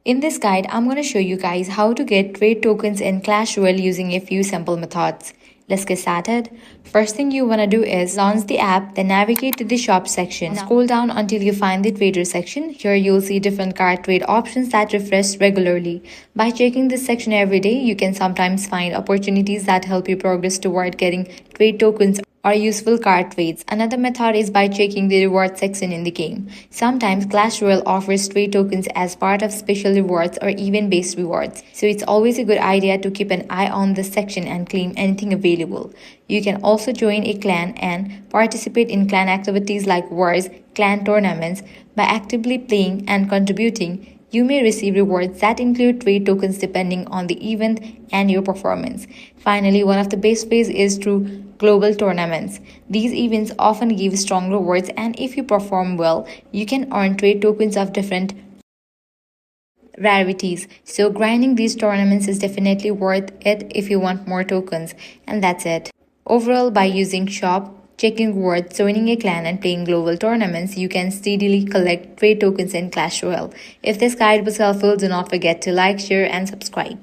In this guide, I'm going to show you guys how to get trade tokens in Clash Royale using a few simple methods. Let's get started. First thing you want to do is launch the app, then navigate to the shop section. Scroll down until you find the trader section. Here you'll see different card trade options that refresh regularly. By checking this section every day, you can sometimes find opportunities that help you progress toward getting trade tokens or useful card trades. Another method is by checking the reward section in the game. Sometimes Clash Royale offers trade tokens as part of special rewards or event-based rewards, so it's always a good idea to keep an eye on this section and claim anything available. You can also join a clan and participate in clan activities like wars, clan tournaments. By actively playing and contributing, you may receive rewards that include trade tokens depending on the event and your performance. Finally, one of the best ways is through global tournaments. These events often give strong rewards, and if you perform well, you can earn trade tokens of different rarities. So grinding these tournaments is definitely worth it if you want more tokens. And that's it. Overall, by using shop, checking rewards, joining a clan, and playing global tournaments, you can steadily collect trade tokens in Clash Royale. If this guide was helpful, do not forget to like, share, and subscribe.